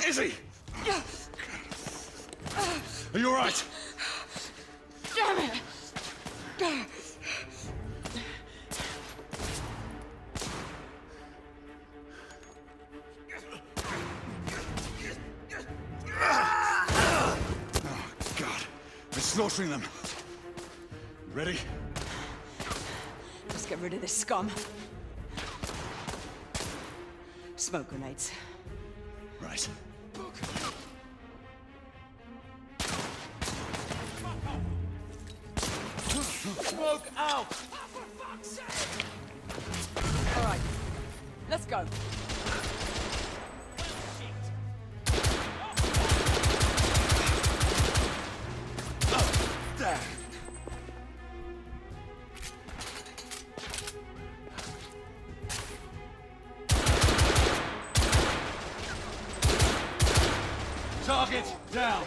Izzy! Are you alright? Damn it! Oh, God. They're slaughtering them. Ready? Let's get rid of this scum. Smoke grenades. Right. Smoke out! All right, let's go. There. Target down!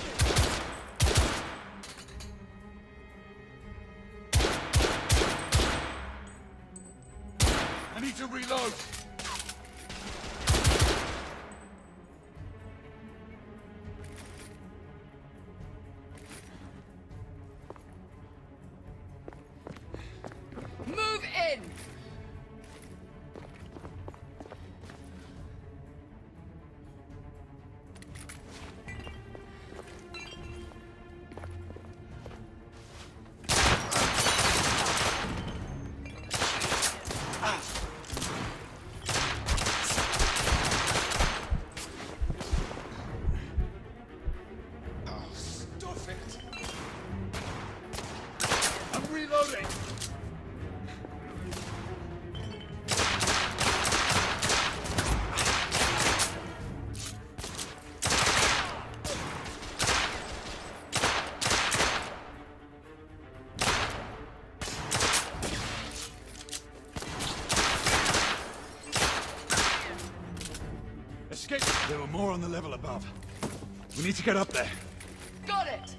I need to reload! Move in! Stuff it. I'm reloading! Escape. There were more on the level above. We need to get up there. Got it!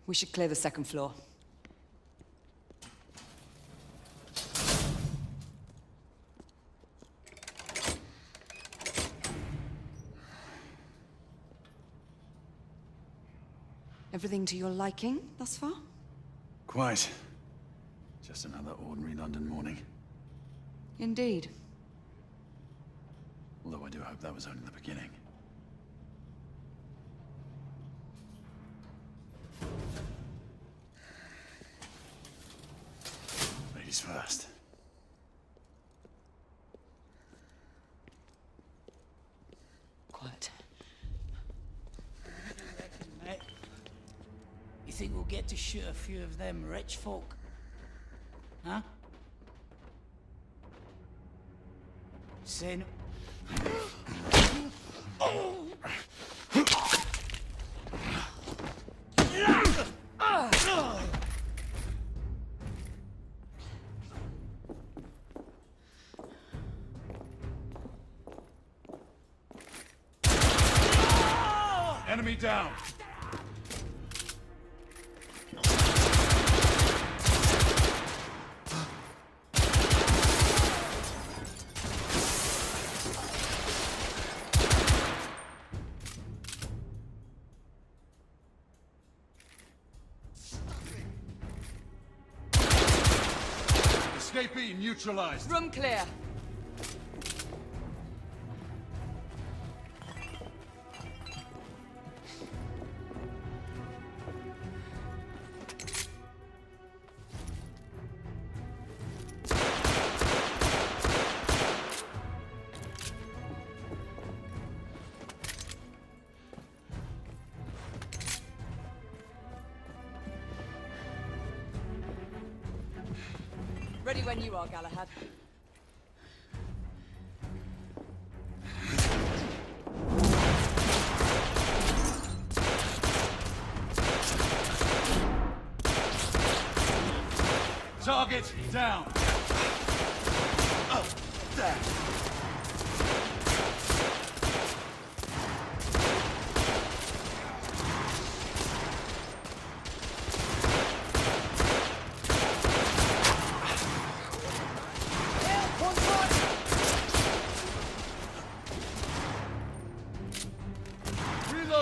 We should clear the second floor. Everything to your liking thus far? Quite. Just another ordinary London morning. Indeed. Although I do hope that was only the beginning. Ladies first. Quiet. Mate, you think we'll get to shoot a few of them rich folk? Huh? Say no. Enemy down! Escapee neutralized. Room clear. Ready when you are, Galahad. Target down! Oh, there.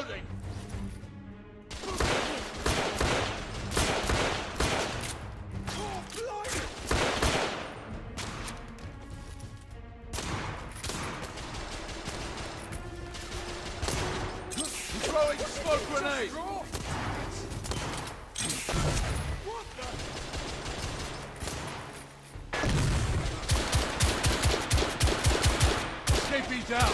reloading! Throwing smoke grenade! Escapee down!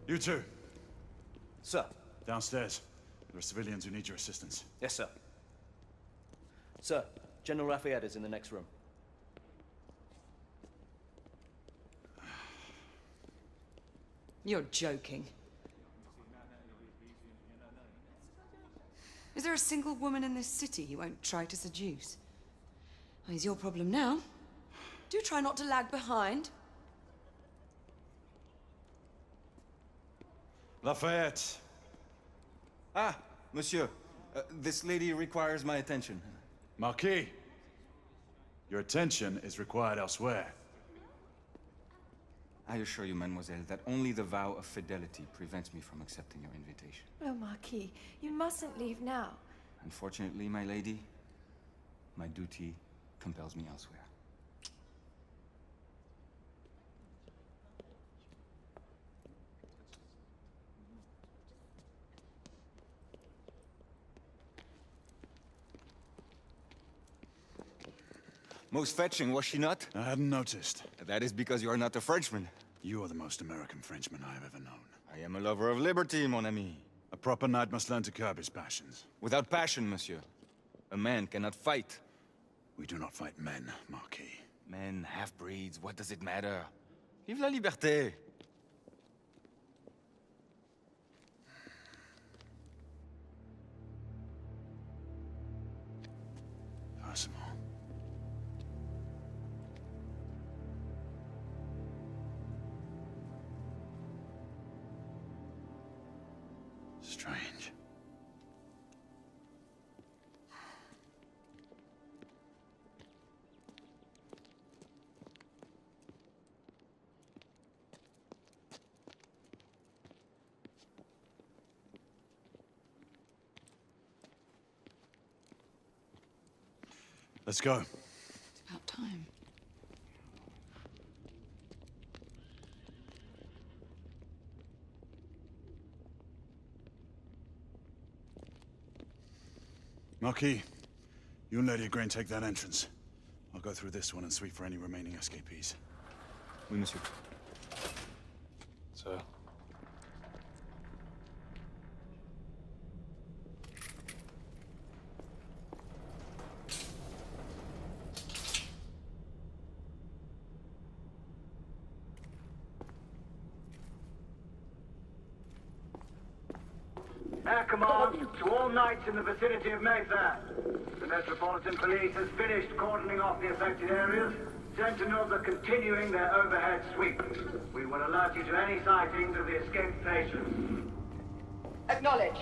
You two, Sir. downstairs. There are civilians who need your assistance. Yes, sir. Sir, General Lafayette is in the next room. You're joking. Is there a single woman in this city you won't try to seduce? Well, it's your problem now. Do try not to lag behind. Lafayette! Ah, monsieur. This lady requires my attention. Marquis! Your attention is required elsewhere. I assure you, mademoiselle, that only the vow of fidelity prevents me from accepting your invitation. Oh, Marquis, you mustn't leave now. Unfortunately, my lady, my duty compels me elsewhere. Most fetching, was she not? I hadn't noticed. That is because you are not a Frenchman. You are the most American Frenchman I have ever known. I am a lover of liberty, mon ami. A proper knight must learn to curb his passions. Without passion, monsieur, a man cannot fight. We do not fight men, Marquis. Men, half-breeds, what does it matter? Vive la liberté! Percival. Strange. Let's go. It's about time. Marquis, you and Lady Grain take that entrance. I'll go through this one and sweep for any remaining escapees. Oui, monsieur. Sir. Air command to all knights in the vicinity of Mayfair. The Metropolitan Police has finished cordoning off the affected areas. Sentinels are continuing their overhead sweep. We will alert you to any sightings of the escaped patients. Acknowledge.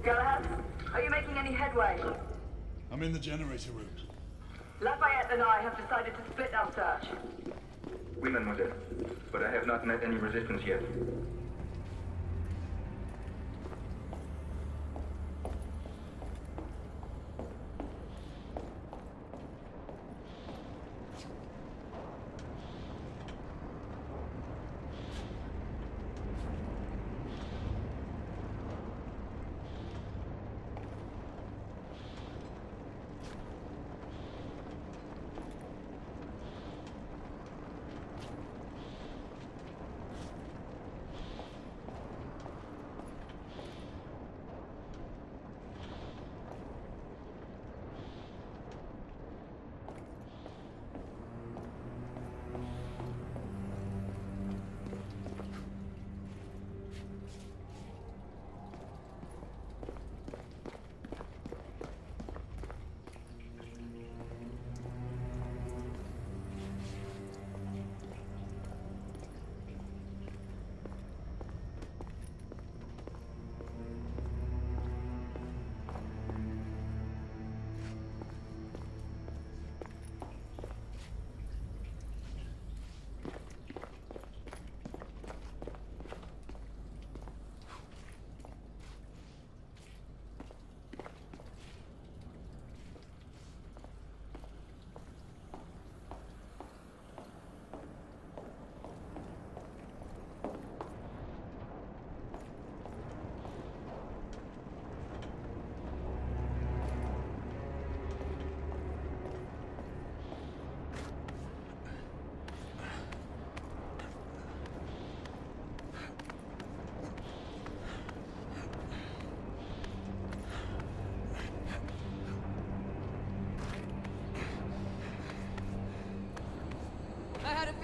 Galahad, are you making any headway? I'm in the generator room. Lafayette and I have decided to split our search. Oui, mademoiselle. But I have not met any resistance yet.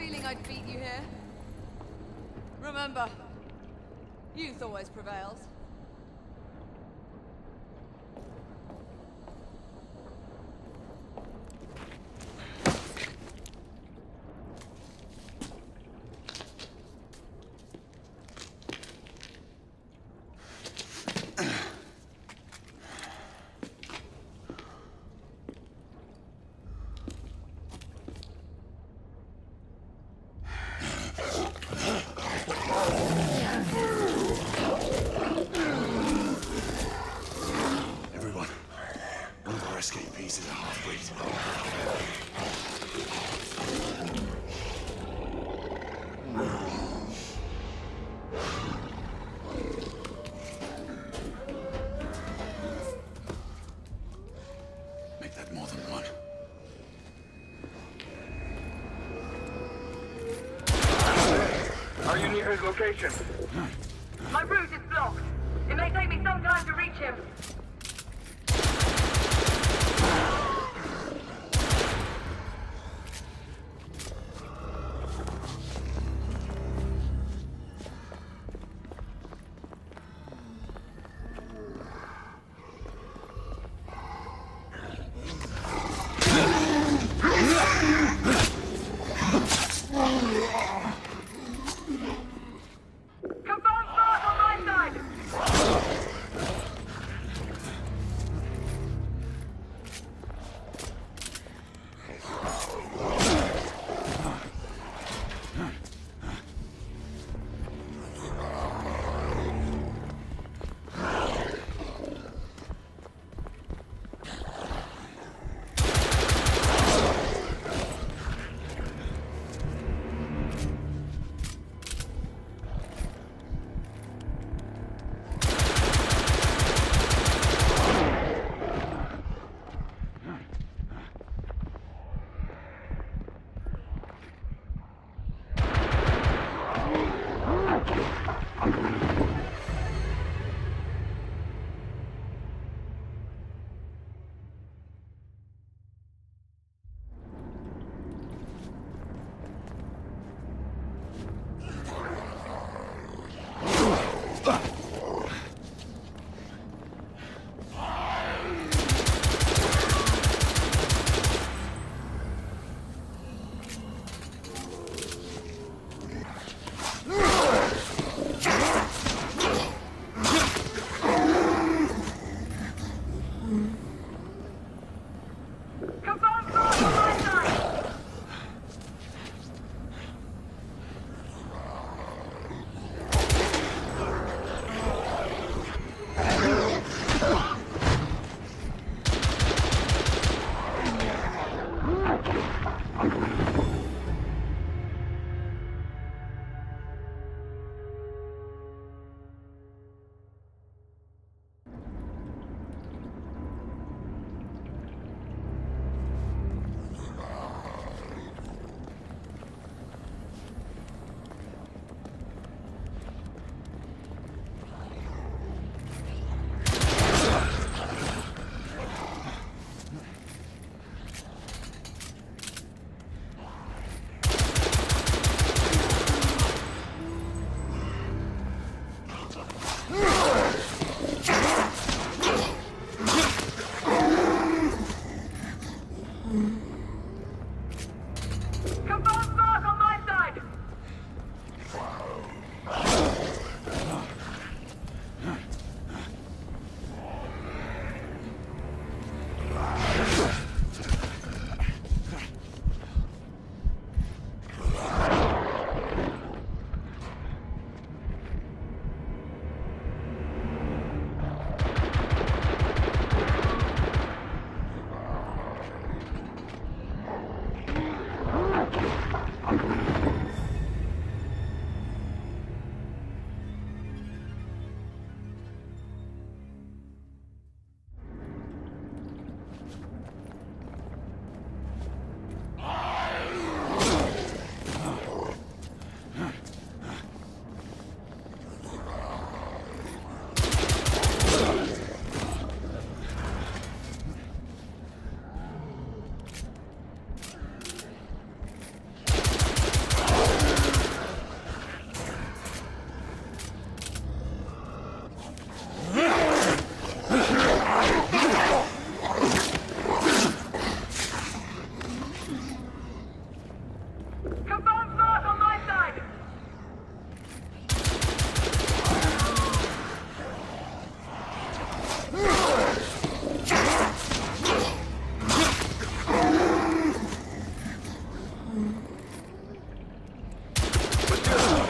feeling I'd beat you here. Remember, youth always prevails. Everyone, one of our escapees is a half-breed. Make that more than one. Are you near his location? My route is blocked. It may take me some time to reach him. Confirmed mark on my side.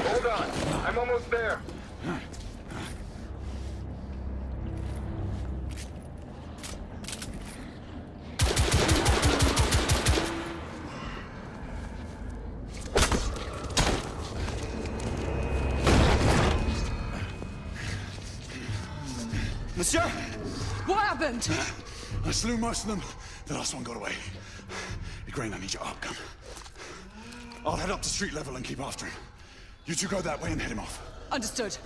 Hold on. I'm almost there. Monsieur! What happened? I slew most of them. The last one got away. Igraine, I need your arc gun. I'll head up to street level and keep after him. You two go that way and head him off. Understood.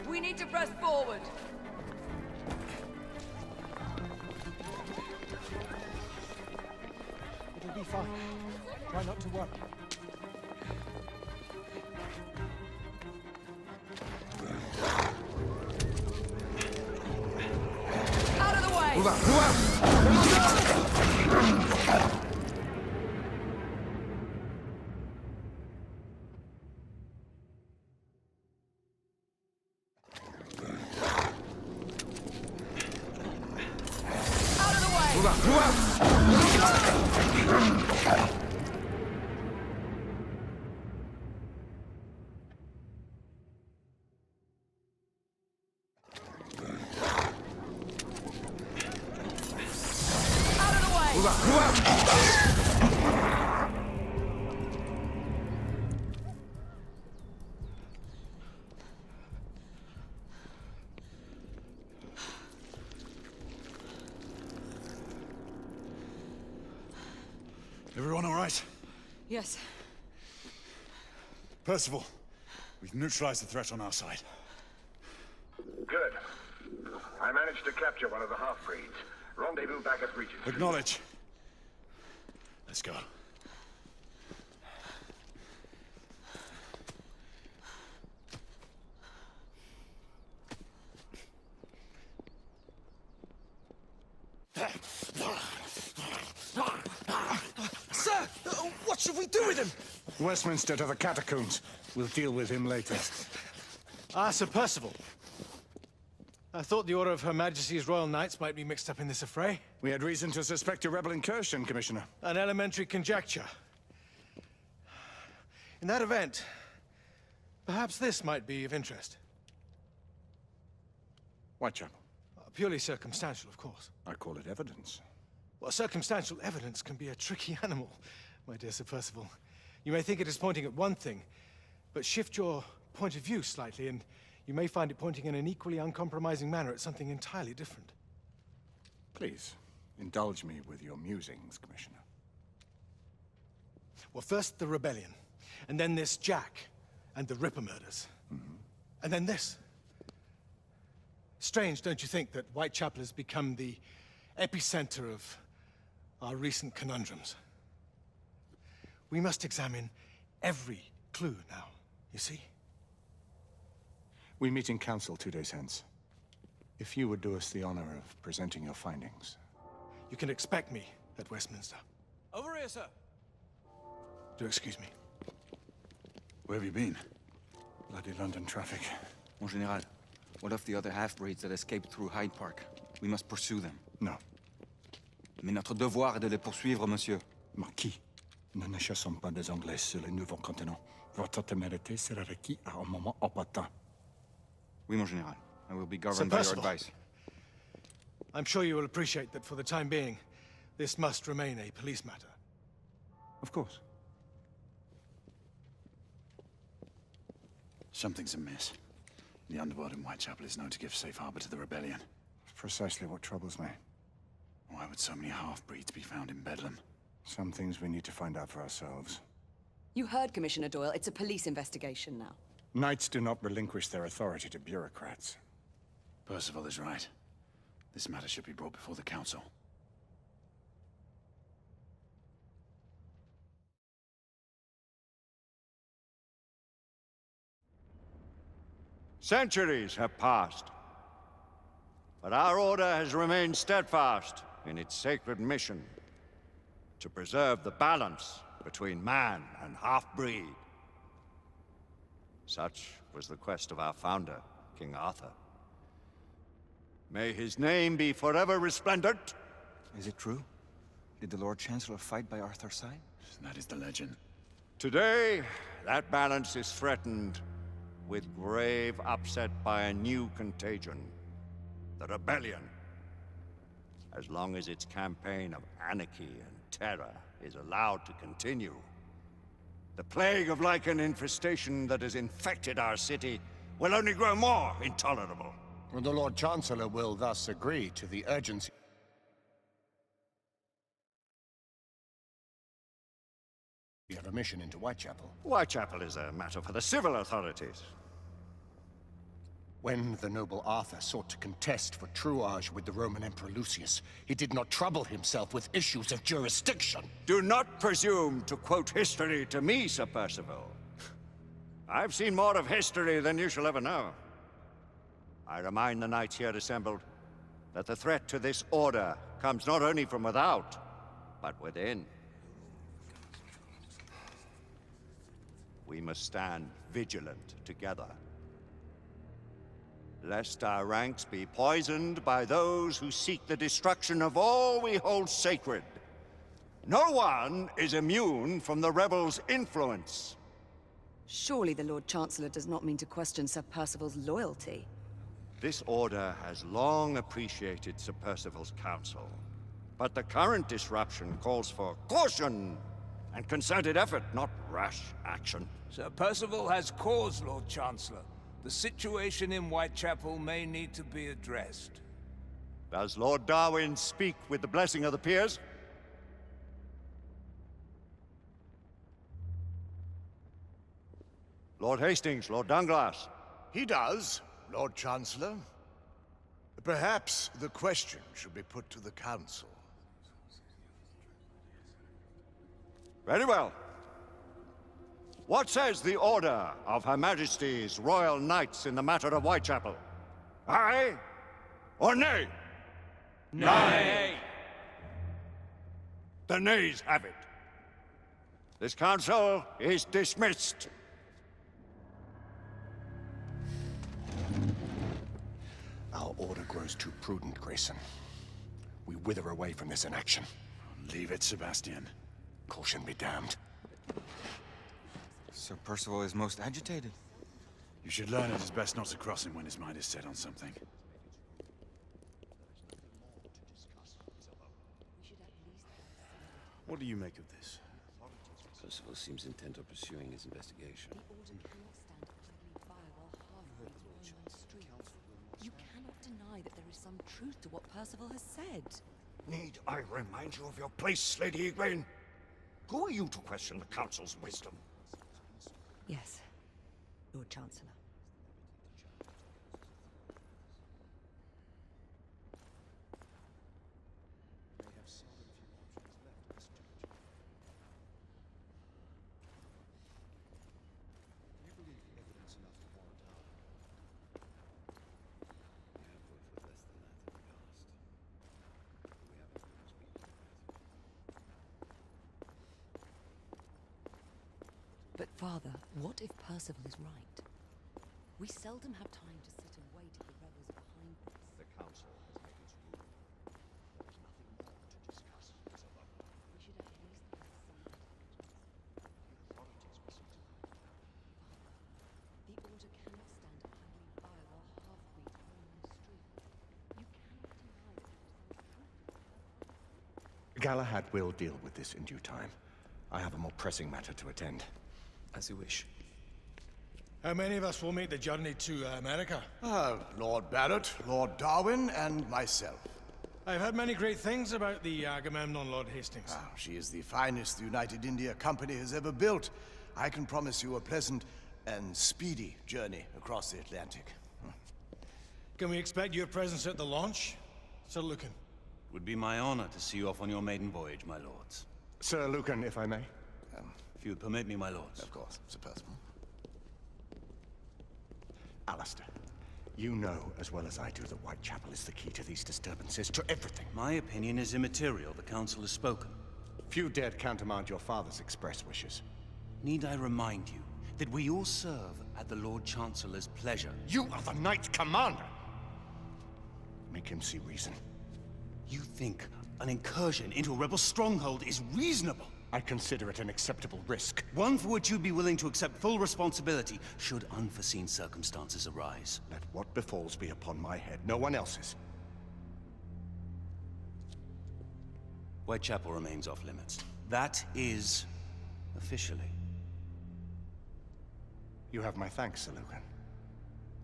We need to press forward. It'll be fine. Try not to worry. Out of the way! Out of the way! Out of the way! Everyone all right? Yes. Percival, we've neutralized the threat on our side. Good. I managed to capture one of the half-breeds. Rendezvous back at Regent. Acknowledge. Let's go. Sir! What should we do with him? Westminster to the catacombs. We'll deal with him later. Ah, Sir Percival. I thought the Order of Her Majesty's Royal Knights might be mixed up in this affray. We had reason to suspect a rebel incursion, Commissioner. An elementary conjecture. In that event, perhaps this might be of interest. Whitechapel. Purely circumstantial, of course. I call it evidence. Well, circumstantial evidence can be a tricky animal, my dear Sir Percival. You may think it is pointing at one thing, but shift your point of view slightly, and you may find it pointing in an equally uncompromising manner at something entirely different. Please, indulge me with your musings, Commissioner. Well, first the rebellion, and then this Jack, and the Ripper murders. And then this. Strange, don't you think, that Whitechapel has become the epicenter of our recent conundrums? We must examine every clue now, you see? We meet in council 2 days hence. If you would do us the honor of presenting your findings. You can expect me at Westminster. Over here, sir. Do excuse me. Where have you been? Bloody London traffic. Mon Général, what of the other half-breeds that escaped through Hyde Park? We must pursue them. No. Mais notre devoir est de les poursuivre, monsieur. Marquis, nous ne chassons pas des Anglais sur le nouveau continent. Votre témérité sera requis à un moment opportun. Oui, mon Général. I will be governed by your Percival. advice. I'm sure you will appreciate that for the time being, this must remain a police matter. Of course. Something's amiss. The underworld in Whitechapel is known to give safe harbor to the rebellion. It's precisely what troubles me. Why would so many half-breeds be found in Bedlam? Some things we need to find out for ourselves. You heard Commissioner Doyle. It's a police investigation now. Knights do not relinquish their authority to bureaucrats. Percival is right. This matter should be brought before the council. Centuries have passed, but our order has remained steadfast in its sacred mission to preserve the balance between man and half-breed. Such was the quest of our founder, King Arthur. May his name be forever resplendent. Is it true? Did the Lord Chancellor fight by Arthur's side? That is the legend. Today, that balance is threatened with grave upset by a new contagion, the rebellion. As long as its campaign of anarchy and terror is allowed to continue, the plague of Lycan infestation that has infected our city will only grow more intolerable. The Lord Chancellor will thus agree to the urgency of a mission into Whitechapel. Whitechapel is a matter for the civil authorities. When the noble Arthur sought to contest for truage with the Roman Emperor Lucius, he did not trouble himself with issues of jurisdiction. Do not presume to quote history to me, Sir Percival. I've seen more of history than you shall ever know. I remind the knights here assembled that the threat to this order comes not only from without, but within. We must stand vigilant together, lest our ranks be poisoned by those who seek the destruction of all we hold sacred. No one is immune from the rebels' influence. Surely the Lord Chancellor does not mean to question Sir Percival's loyalty. This order has long appreciated Sir Percival's counsel, but the current disruption calls for caution and concerted effort, not rash action. Sir Percival has cause, Lord Chancellor. The situation in Whitechapel may need to be addressed. Does Lord Darwin speak with the blessing of the peers? Lord Hastings, Lord Dunglass. He does, Lord Chancellor. Perhaps the question should be put to the Council. Very well. What says the Order of Her Majesty's Royal Knights in the matter of Whitechapel? Aye or nay? Nay! The nays have it. This council is dismissed. Our order grows too prudent, Grayson. We wither away from this inaction. Leave it, Sebastian. Caution be damned. Sir Percival is most agitated. You should learn it is best not to cross him when his mind is set on something. What do you make of this? Percival seems intent on pursuing his investigation. You cannot deny that there is some truth to what Percival has said. Need I remind you of your place, Lady Egwene? Who are you to question the Council's wisdom? Yes, Lord Chancellor. But Father, what if Percival is right? We seldom have time to sit and wait if the rebels are behind this. The Council has made its rule. There's nothing more to discuss, Isabella. We should at least get some. The authorities will see to that. Father, the Order cannot stand idly by while half-breeds roam the street. You cannot deny that there is some truth. Galahad will deal with this in due time. I have a more pressing matter to attend. As you wish. How many of us will make the journey to America? Lord Barrett, Lord Darwin, and myself. I've heard many great things about the Agamemnon, Lord Hastings. Ah, she is the finest the United India Company has ever built. I can promise you a pleasant and speedy journey across the Atlantic. Can we expect your presence at the launch, Sir Lucan? It would be my honor to see you off on your maiden voyage, my lords. Sir Lucan, if I may. If you would permit me, my lords. Of course, Sir Percival. Alistair, you know as well as I do that Whitechapel is the key to these disturbances, to everything. My opinion is immaterial. The Council has spoken. Few dared countermand your father's express wishes. Need I remind you that we all serve at the Lord Chancellor's pleasure? You are the Knight Commander! Make him see reason. You think an incursion into a rebel stronghold is reasonable? I consider it an acceptable risk. One for which you'd be willing to accept full responsibility should unforeseen circumstances arise. Let what befalls be upon my head, no one else's. Whitechapel remains off limits. That is officially. You have my thanks, Sir Lucan.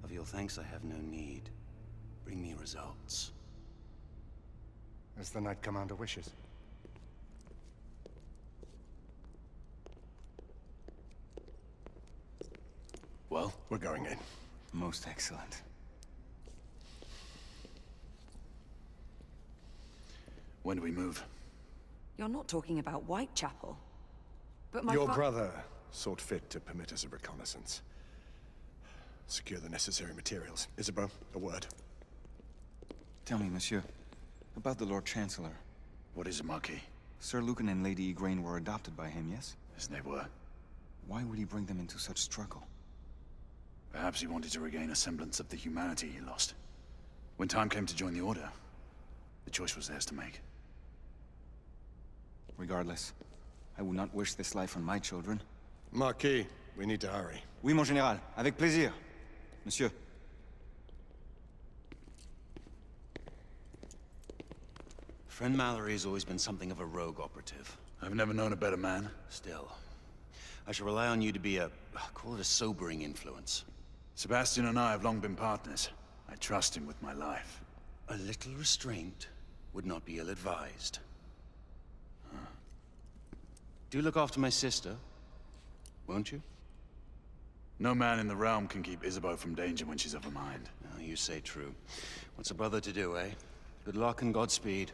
Of your thanks I have no need. Bring me results. As the Knight Commander wishes. Well, we're going in. Most excellent. When do we move? You're not talking about Whitechapel. But my Your brother sought fit to permit us a reconnaissance. Secure the necessary materials. Isabeau, a word. Tell me, monsieur, about the Lord Chancellor. What is it, Marquis? Sir Lucan and Lady Igraine were adopted by him, yes? Yes, they were. Why would he bring them into such struggle? Perhaps he wanted to regain a semblance of the humanity he lost. When time came to join the Order, the choice was theirs to make. Regardless, I would not wish this life on my children. Marquis, we need to hurry. Oui, mon général. Avec plaisir. Monsieur. Friend Mallory has always been something of a rogue operative. I've never known a better man. Still, I shall rely on you to be call it a sobering influence. Sebastian and I have long been partners. I trust him with my life. A little restraint would not be ill-advised. Do look after my sister, won't you? No man in the realm can keep Isabeau from danger when she's of a mind. Oh, you say true. What's a brother to do, eh? Good luck and Godspeed.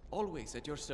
Always at your service.